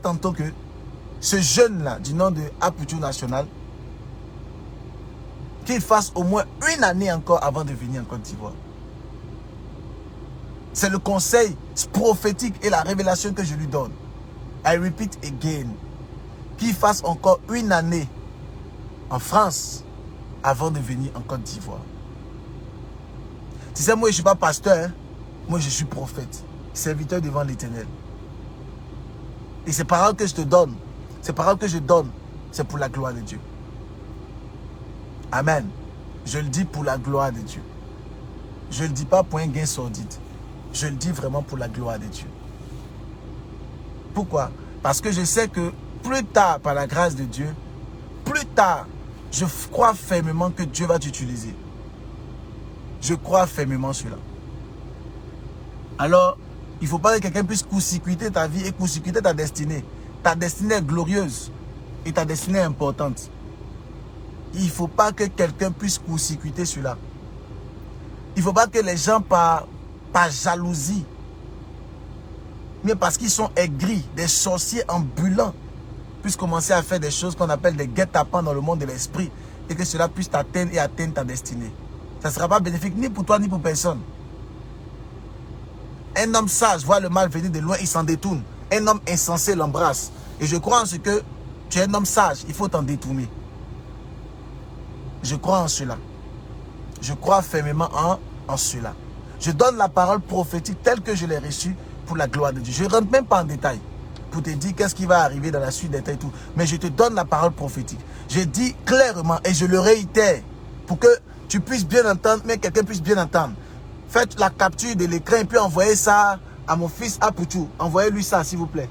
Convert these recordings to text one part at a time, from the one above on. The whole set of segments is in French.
tantôt que ce jeune-là, du nom de Aputu National, qu'il fasse au moins une année encore avant de venir en Côte d'Ivoire. C'est le conseil prophétique et la révélation que je lui donne. I repeat again. Qu'il fasse encore une année en France avant de venir en Côte d'Ivoire. Tu sais, moi je ne suis pas pasteur, hein? Moi je suis prophète, serviteur devant l'Éternel. Et ces paroles que je te donne, ces paroles que je donne, c'est pour la gloire de Dieu. Amen. Je le dis pour la gloire de Dieu. Je ne le dis pas pour un gain sordide. Je le dis vraiment pour la gloire de Dieu. Pourquoi? Parce que je sais que plus tard, par la grâce de Dieu, plus tard, je crois fermement que Dieu va t'utiliser. Je crois fermement cela. Alors, il ne faut pas que quelqu'un puisse court-circuiter ta vie et court-circuiter ta destinée. Ta destinée est glorieuse et ta destinée est importante. Il ne faut pas que quelqu'un puisse court-circuiter cela. Il ne faut pas que les gens, par jalousie, mais parce qu'ils sont aigris, des sorciers ambulants, puissent commencer à faire des choses qu'on appelle des guet-apens dans le monde de l'esprit et que cela puisse t'atteindre et atteindre ta destinée. Ça ne sera pas bénéfique ni pour toi ni pour personne. Un homme sage voit le mal venir de loin, il s'en détourne. Un homme insensé l'embrasse. Et je crois en ce que tu es un homme sage, il faut t'en détourner. Je crois en cela. Je crois fermement en cela. Je donne la parole prophétique telle que je l'ai reçue pour la gloire de Dieu. Je ne rentre même pas en détail pour te dire qu'est-ce qui va arriver dans la suite des temps et tout. Mais je te donne la parole prophétique. Je dis clairement et je le réitère pour que tu puisses bien entendre, mais quelqu'un puisse bien entendre. Faites la capture de l'écran et puis envoyez ça à mon fils Aputu. Envoyez-lui ça, s'il vous plaît.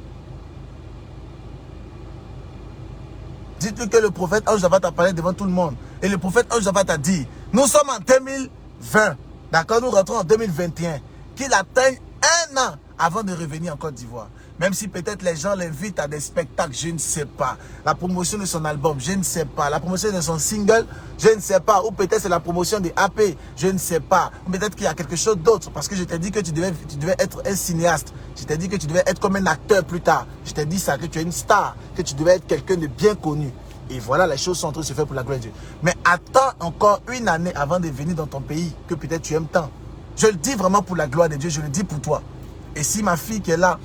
Dites-lui que le prophète Ange-Jafat a parlé devant tout le monde. Et le prophète Ange-Jafat a dit, nous sommes en 2020. D'accord, nous rentrons en 2021. Qu'il atteigne un an avant de revenir en Côte d'Ivoire. Même si peut-être les gens l'invitent à des spectacles, je ne sais pas. La promotion de son album, je ne sais pas. La promotion de son single, je ne sais pas. Ou peut-être c'est la promotion des AP, je ne sais pas. Peut-être qu'il y a quelque chose d'autre. Parce que je t'ai dit que tu devais être un cinéaste. Je t'ai dit que tu devais être comme un acteur plus tard. Je t'ai dit ça, que tu es une star. Que tu devais être quelqu'un de bien connu. Et voilà, les choses sont en train de se faire pour la gloire de Dieu. Mais attends encore une année avant de venir dans ton pays que peut-être tu aimes tant. Je le dis vraiment pour la gloire de Dieu, je le dis pour toi. Et si ma fille qui est là,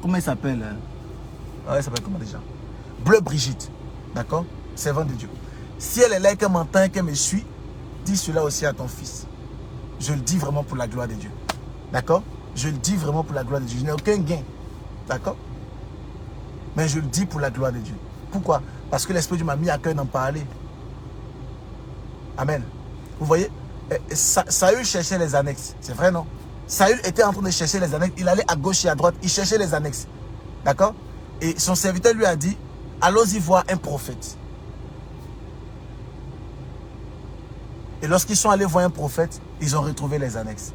comment elle s'appelle? Elle s'appelle comment déjà? Bleu Brigitte, d'accord? Servante de Dieu. Si elle est là et qu'elle m'entend et qu'elle me suit, dis cela aussi à ton fils. Je le dis vraiment pour la gloire de Dieu. D'accord? Je le dis vraiment pour la gloire de Dieu. Je n'ai aucun gain. D'accord? Mais je le dis pour la gloire de Dieu. Pourquoi? Parce que l'Esprit de Dieu m'a mis à cœur d'en parler. Amen. Vous voyez? Saül cherchait les annexes. C'est vrai, non? Saül était en train de chercher les annexes. Il allait à gauche et à droite. Il cherchait les annexes. D'accord? Et son serviteur lui a dit, allons-y voir un prophète. Et lorsqu'ils sont allés voir un prophète, ils ont retrouvé les annexes.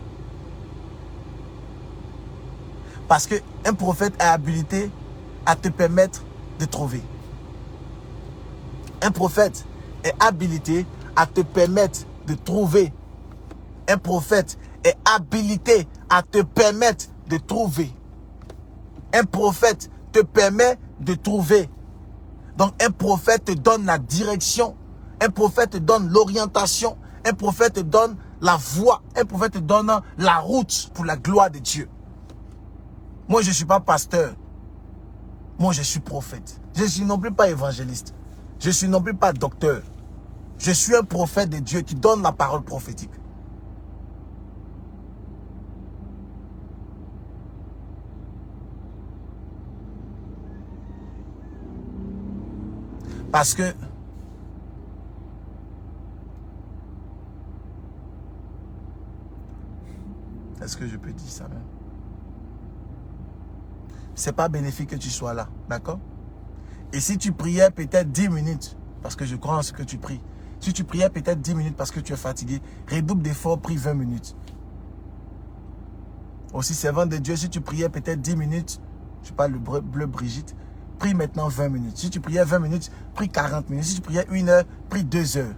Parce qu'un prophète est habilité à te permettre de trouver. Un prophète est habilité à te permettre de trouver. Un prophète est habilité à te permettre de trouver. Un prophète te permet de trouver. Donc un prophète te donne la direction. Un prophète te donne l'orientation. Un prophète te donne la voie. Un prophète te donne la route pour la gloire de Dieu. Moi, je ne suis pas pasteur. Moi, je suis prophète. Je ne suis non plus pas évangéliste. Je ne suis non plus pas docteur. Je suis un prophète de Dieu qui donne la parole prophétique. Parce que est-ce que je peux dire ça même? C'est pas bénéfique que tu sois là, d'accord? Et si tu priais peut-être 10 minutes, parce que je crois en ce que tu pries, si tu priais peut-être 10 minutes parce que tu es fatigué, redouble d'efforts, prie 20 minutes. Aussi, servant de Dieu, si tu priais peut-être 10 minutes, je parle de Bleu Brigitte, prie maintenant 20 minutes. Si tu priais 20 minutes, prie 40 minutes. Si tu priais 1 heure, prie 2 heures.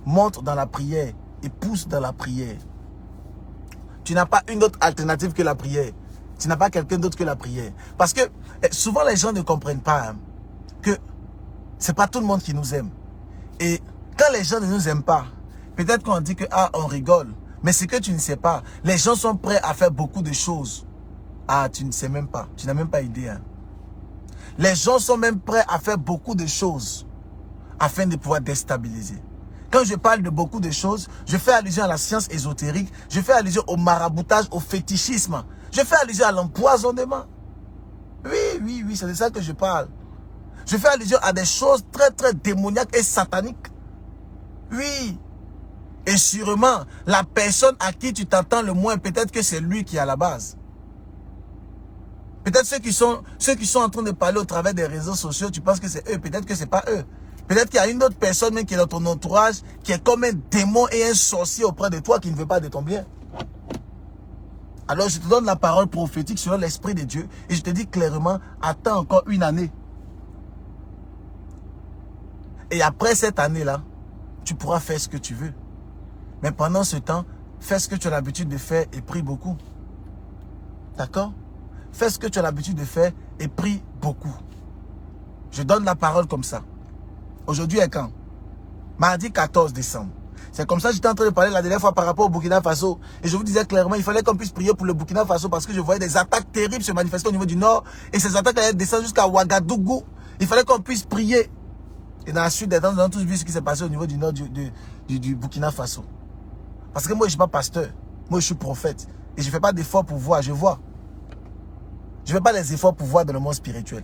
Montre dans la prière et pousse dans la prière. Tu n'as pas une autre alternative que la prière. Tu n'as pas quelqu'un d'autre que la prière. Parce que souvent les gens ne comprennent pas que c'est pas tout le monde qui nous aime. Et quand les gens ne nous aiment pas, peut-être qu'on dit que on rigole. Mais ce que tu ne sais pas, les gens sont prêts à faire beaucoup de choses. Tu ne sais même pas. Tu n'as même pas idée. Hein. Les gens sont même prêts à faire beaucoup de choses afin de pouvoir déstabiliser. Quand je parle de beaucoup de choses, je fais allusion à la science ésotérique, je fais allusion au maraboutage, au fétichisme, je fais allusion à l'empoisonnement. Oui, c'est de ça que je parle. Je fais allusion à des choses très, très démoniaques et sataniques. Oui. Et sûrement, la personne à qui tu t'attends le moins, peut-être que c'est lui qui est à la base. Peut-être ceux qui sont en train de parler au travers des réseaux sociaux, tu penses que c'est eux, peut-être que c'est pas eux. Peut-être qu'il y a une autre personne même qui est dans ton entourage, qui est comme un démon et un sorcier auprès de toi qui ne veut pas de ton bien. Alors je te donne la parole prophétique sur l'Esprit de Dieu et je te dis clairement, attends encore une année. Et après cette année-là, tu pourras faire ce que tu veux. Mais pendant ce temps, fais ce que tu as l'habitude de faire et prie beaucoup. D'accord? Fais ce que tu as l'habitude de faire et prie beaucoup. Je donne la parole comme ça. Aujourd'hui est quand? Mardi 14 décembre. C'est comme ça que j'étais en train de parler la dernière fois par rapport au Burkina Faso. Et je vous disais clairement, il fallait qu'on puisse prier pour le Burkina Faso parce que je voyais des attaques terribles se manifester au niveau du nord. Et ces attaques allaient descendre jusqu'à Ouagadougou. Il fallait qu'on puisse prier. Et dans la suite des temps, nous avons tous vu ce qui s'est passé au niveau du nord du Burkina Faso. Parce que moi, je ne suis pas pasteur. Moi, je suis prophète. Et je ne fais pas d'efforts pour voir, je vois. Je ne fais pas les efforts pour voir dans le monde spirituel.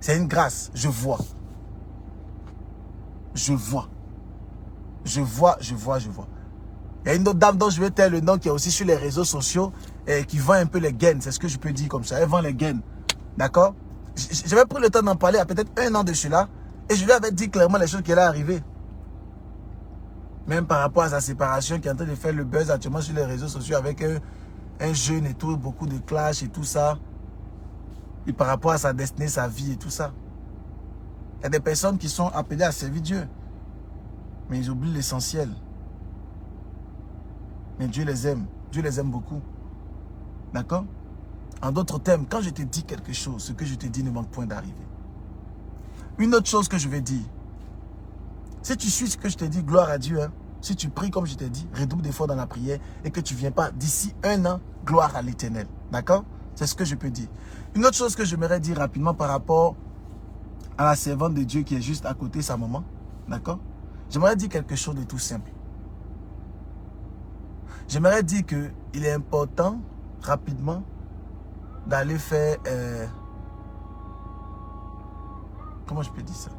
C'est une grâce, je vois. Je vois. Je vois. Il y a une autre dame dont je vais taire le nom qui est aussi sur les réseaux sociaux et qui vend un peu les gaines. C'est ce que je peux dire comme ça. Elle vend les gaines. D'accord? J'avais pris le temps d'en parler à peut-être 1 an de cela. Et je lui avais dit clairement les choses qui allaient arriver. Même par rapport à sa séparation qui est en train de faire le buzz actuellement sur les réseaux sociaux avec un jeune et tout, beaucoup de clash et tout ça. Et par rapport à sa destinée, sa vie et tout ça. Il y a des personnes qui sont appelées à servir Dieu. Mais ils oublient l'essentiel. Mais Dieu les aime. Dieu les aime beaucoup. D'accord? En d'autres termes, quand je te dis quelque chose, ce que je te dis ne manque point d'arriver. Une autre chose que je vais dire. Si tu suis ce que je te dis, gloire à Dieu. Hein, si tu pries comme je t'ai dit, redouble d'efforts dans la prière et que tu ne viens pas d'ici 1 an, gloire à l'Éternel. D'accord? C'est ce que je peux dire. Une autre chose que j'aimerais dire rapidement par rapport à la servante de Dieu qui est juste à côté de sa maman. D'accord? J'aimerais dire quelque chose de tout simple. J'aimerais dire qu'il est important, rapidement, d'aller faire... comment je peux dire ça?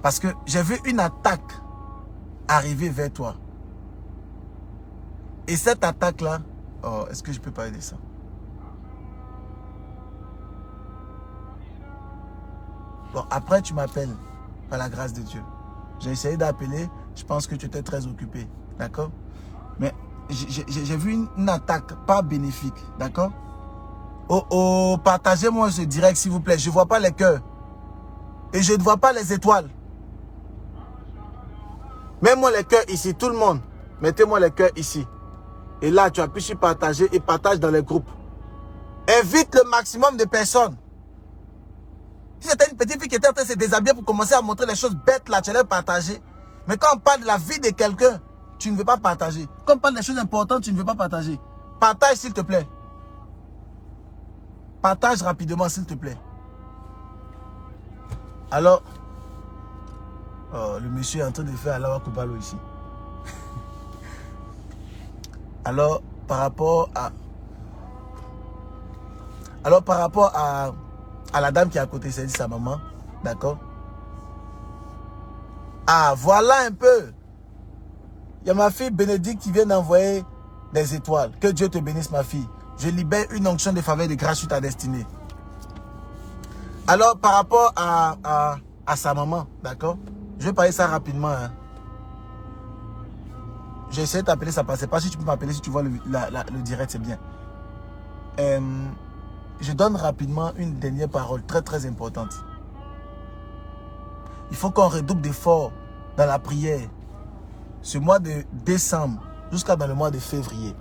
Parce que j'ai vu une attaque arriver vers toi. Et cette attaque-là... Oh, est-ce que je peux parler de ça? Bon, après, tu m'appelles par la grâce de Dieu. J'ai essayé d'appeler. Je pense que tu étais très occupé. D'accord? Mais j'ai vu une attaque pas bénéfique. D'accord? Oh, partagez-moi ce direct, s'il vous plaît. Je ne vois pas les cœurs. Et je ne vois pas les étoiles. Mets-moi les cœurs ici, tout le monde. Mettez-moi les cœurs ici. Et là, tu appuies sur partager et partage dans les groupes. Invite le maximum de personnes. Si c'était une petite fille qui était en train de se déshabiller pour commencer à montrer les choses bêtes là, tu allais partager. Mais quand on parle de la vie de quelqu'un, tu ne veux pas partager. Quand on parle des choses importantes, tu ne veux pas partager. Partage s'il te plaît. Partage rapidement s'il te plaît. Alors, le monsieur est en train de faire Allahu Akbar ici. Alors, par rapport à la dame qui est à côté, c'est sa maman, d'accord? Ah, voilà un peu. Il y a ma fille Bénédicte qui vient d'envoyer des étoiles. Que Dieu te bénisse, ma fille. Je libère une onction de faveur et de grâce sur ta destinée. Alors, par rapport à sa maman, d'accord? Je vais parler ça rapidement. Hein. J'ai essayé de t'appeler, ça ne passait pas. Si tu peux m'appeler, si tu vois le direct, c'est bien. Je donne rapidement une dernière parole très très importante. Il faut qu'on redouble d'efforts dans la prière. Ce mois de décembre, jusqu'à dans le mois de février.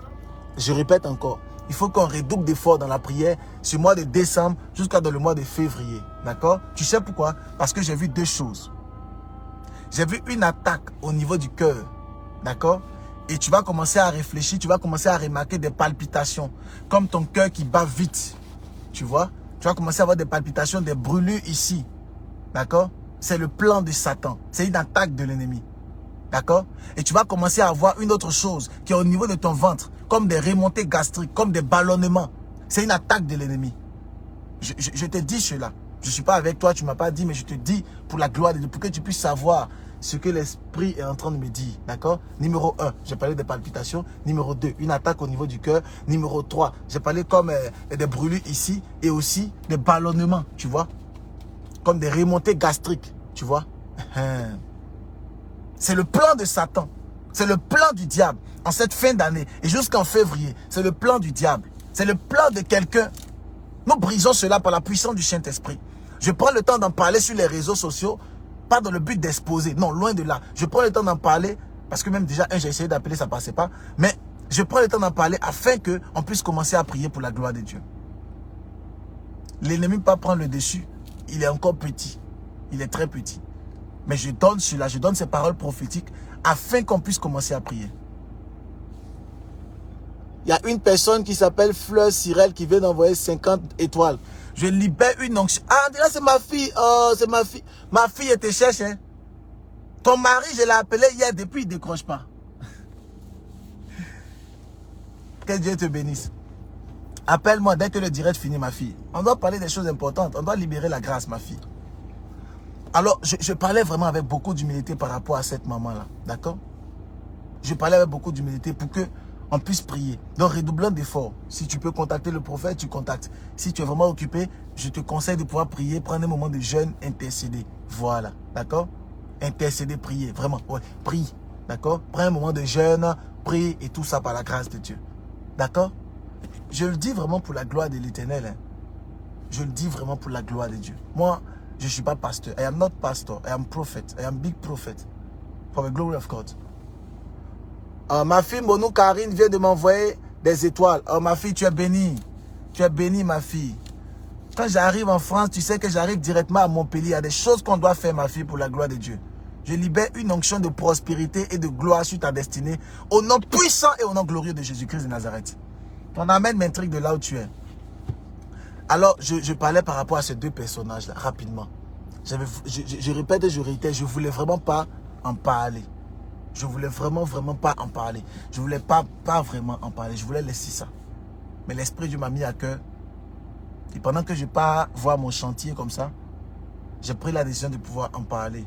Je répète encore, il faut qu'on redouble d'efforts dans la prière ce mois de décembre jusqu'à dans le mois de février. D'accord? Tu sais pourquoi? Parce que j'ai vu deux choses. J'ai vu une attaque au niveau du cœur. D'accord? Et tu vas commencer à réfléchir, tu vas commencer à remarquer des palpitations. Comme ton cœur qui bat vite. Tu vois? Tu vas commencer à avoir des palpitations, des brûlures ici. D'accord? C'est le plan de Satan. C'est une attaque de l'ennemi. D'accord? Et tu vas commencer à avoir une autre chose qui est au niveau de ton ventre. Comme des remontées gastriques, comme des ballonnements. C'est une attaque de l'ennemi. Je te dis cela. Je ne suis pas avec toi, tu ne m'as pas dit, mais je te dis pour la gloire de Dieu, pour que tu puisses savoir ce que l'esprit est en train de me dire. D'accord? Numéro 1, j'ai parlé des palpitations. Numéro 2, une attaque au niveau du cœur. Numéro 3, j'ai parlé comme des brûlures ici et aussi des ballonnements, tu vois? Comme des remontées gastriques, tu vois? C'est le plan de Satan. C'est le plan du diable en cette fin d'année et jusqu'en février. C'est le plan du diable. C'est le plan de quelqu'un. Nous brisons cela par la puissance du Saint-Esprit. Je prends le temps d'en parler sur les réseaux sociaux, pas dans le but d'exposer. Non, loin de là. Je prends le temps d'en parler, parce que même déjà, j'ai essayé d'appeler, ça ne passait pas. Mais je prends le temps d'en parler afin qu'on puisse commencer à prier pour la gloire de Dieu. L'ennemi ne peut pas prendre le dessus. Il est encore petit. Il est très petit. Mais je donne cela, je donne ces paroles prophétiques afin qu'on puisse commencer à prier. Il y a une personne qui s'appelle Fleur Cyril qui vient d'envoyer 50 étoiles. Je libère une onction. Ah, là c'est ma fille. Oh, c'est ma fille. Ma fille, elle te cherche. Hein. Ton mari, je l'ai appelé hier, depuis il ne décroche pas. Que Dieu te bénisse. Appelle-moi dès que le direct finit, ma fille. On doit parler des choses importantes. On doit libérer la grâce, ma fille. Alors, je parlais vraiment avec beaucoup d'humilité par rapport à cette maman-là. D'accord? Je parlais avec beaucoup d'humilité pour qu'on puisse prier. Donc, redoublons d'efforts. Si tu peux contacter le prophète, tu contactes. Si tu es vraiment occupé, je te conseille de pouvoir prier, prendre un moment de jeûne, intercéder. Voilà. D'accord? Intercéder, prier. Vraiment. Ouais. Prie. D'accord? Prends un moment de jeûne, prie et tout ça par la grâce de Dieu. D'accord? Je le dis vraiment pour la gloire de l'Éternel. Hein. Je le dis vraiment pour la gloire de Dieu. Moi, je ne suis pas pasteur. I am not pastor. I am prophet. I am big prophet. For the glory of God. Ma fille Monou Karine vient de m'envoyer des étoiles. Ma fille, tu es bénie. Tu es bénie, ma fille. Quand j'arrive en France, tu sais que j'arrive directement à Montpellier. Il y a des choses qu'on doit faire, ma fille, pour la gloire de Dieu. Je libère une onction de prospérité et de gloire sur ta destinée. Au nom puissant et au nom glorieux de Jésus-Christ de Nazareth. Ton amen m'intrigue de là où tu es. Alors, je parlais par rapport à ces deux personnages-là, rapidement. Je répète et je réitère, je ne voulais vraiment pas en parler. Je ne voulais vraiment pas en parler. Je ne voulais pas vraiment en parler. Je voulais laisser ça. Mais l'Esprit de Dieu m'a mis à cœur. Et pendant que je pars voir mon chantier comme ça, j'ai pris la décision de pouvoir en parler.